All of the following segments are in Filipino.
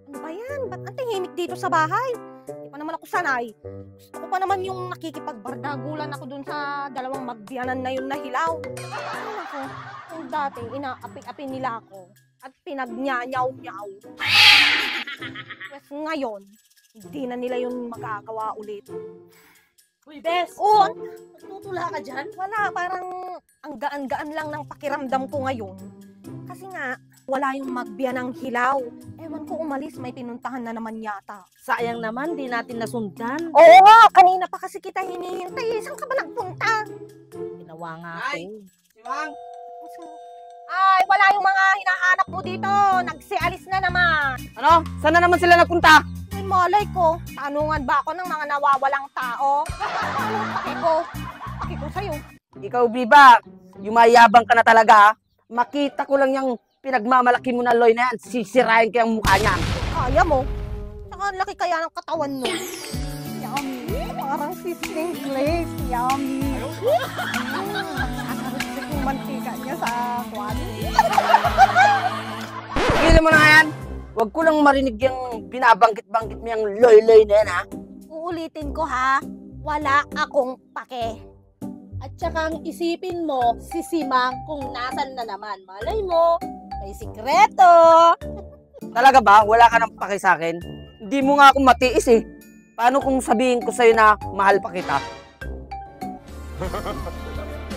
Ano ba yan? Ba't ang tahimik dito sa bahay? Di pa naman ako sanay. Gusto ko pa naman yung nakikipagbardagulan ako dun sa dalawang magbiyanan na yun na hilaw. Ay, ako, kung dating inaapi-api nila ako at pinagnya-nyaw-nyaw. Yes, ngayon, hindi na nila yun magagawa ulit. Uy, Bes! Oo, Nagtutula ka dyan? wala, parang ang gaan-gaan lang ng pakiramdam ko ngayon. Kasi nga, wala yung magbiyanang hilaw. Ewan ko umalis, may pinuntahan na naman yata. Sayang naman, di natin nasundan. Oo nga, kanina pa kasi kita hinihintay. Saan ka ba nagpunta? Ginawa nga Ay! ako. Siwang! Ay, wala yung mga hinahanap mo dito. Nagsialis na naman. Ano? Saan na naman sila nagpunta? Ay, malay ko. Tanungan ba ako ng mga nawawalang tao? Ano paki ko? Paki ko sa'yo. Ikaw, Biba, yumayabang ka na talaga, ha? Makita ko lang yung pinagmamalaki mo na Loy na yan. Sisirain ko yung mukha niyan. Kaya mo? Saka ang laki kaya ng katawan mo. Yummy. Parang sizzling glaze. Yummy. Nakakarusik yung mantika niya sa kwan. Tigilin mo na nga yan. Huwag ko lang marinig yung binabanggit-banggit mo yung Loy-Loy na yan, ha? Uulitin ko ha. Wala akong pake. At saka ang isipin mo, si Simang kung nasan na naman. Malay mo, may sikreto. Talaga ba? Wala ka nang paki sa akin? Hindi mo nga ako matiis, eh. Paano kung sabihin ko sa'yo na mahal pa kita?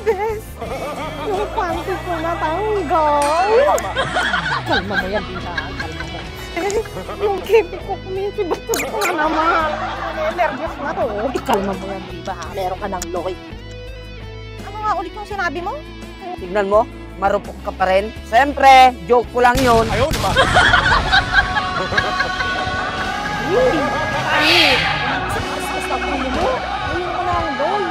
Bes, yung panty ko natanggal. Kalma mo yan, Bina. Kalma mo. Yung kipi ko kumikibatod ko na naman. Nervous na to. Kalma mo yan, Bina. Meron ka ng Loy. Ano nga ulit yung sinabi mo? Tignan mo, marupok ka pa rin. Siyempre, joke ko lang yun. Ay, sa puno mo. Ayun ko lang doon.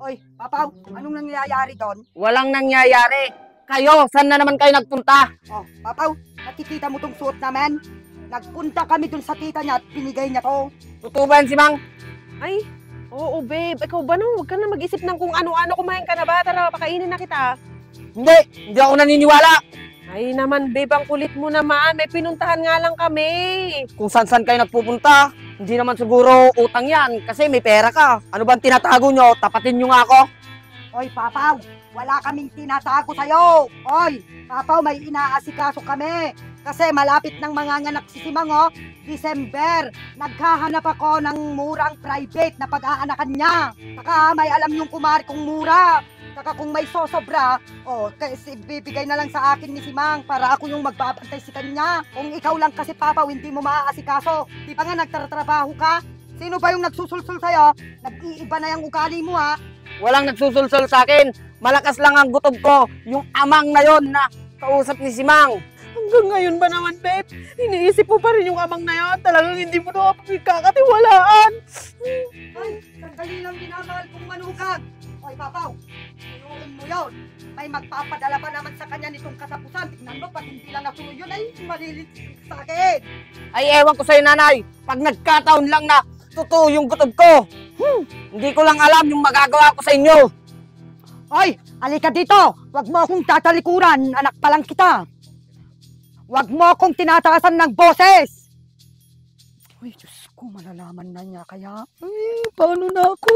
Oy, Papaw, anong nangyayari doon? Walang nangyayari. Kayo, saan na naman kayo nagpunta? Oh, Papaw, nakikita mo tong suot namin? Nagpunta kami dun sa tita niya at binigay niya to. Totoo ba yan, si Mang? Ay, oo babe. Ikaw ba no? Huwag ka na mag-isip ng kung ano-ano. Kumain ka na ba? Tara, pakainin na kita. Hindi ako naniniwala. Ay naman babe, ang kulit mo naman. May pinuntahan nga lang kami. Kung saan-saan kayo nagpupunta, hindi naman siguro utang yan kasi may pera ka. Ano bang tinatago nyo? Tapatin nyo nga ako. Oy, Papaw, wala kaming tinatago sa'yo. Oy, Papaw, may inaasikaso kami. Kasi malapit ng manganganak si Simang, oh. December, naghahanap ako ng murang private na pag-aanakan niya. Saka may alam yung kumari kong mura. Saka kung may sosobra, kasi bibigay na lang sa akin ni Simang para ako yung magbabantay sa kanya. Kung ikaw lang kasi, Papaw, hindi mo maaasikaso. Di ba nga nagtatrabaho ka? Sino ba yung nagsusulsul sa'yo? Nag-iiba na yung ugali mo, ha? Walang nagsusulsol sa akin. Malakas lang ang gutob ko. Yung amang na yon na kausap ni Simang. Hanggang ngayon ba naman babe? Iniisip mo pa rin yung amang na yan. Talagang hindi mo na kakatiwalaan. Ay, sandali lang minamahal kong manukag. Oy, Papaw, tuyuin mo yun. May magpapadala pa naman sa kanya nitong katapusan. Tignan mo, pag hindi lang natuloy yun, ay malilit sa akin. Ay, ewan ko sa'yo, nanay. Pag nagkataon lang na totoo yung gutob ko, hindi ko lang alam yung magagawa ko sa inyo. Oy, alika dito. Huwag mo akong tatalikuran. Anak pa lang kita. Huwag mo akong tinataasan ng boses. Uy, Diyos ko, malalaman na niya kaya. Ay, paano na ako?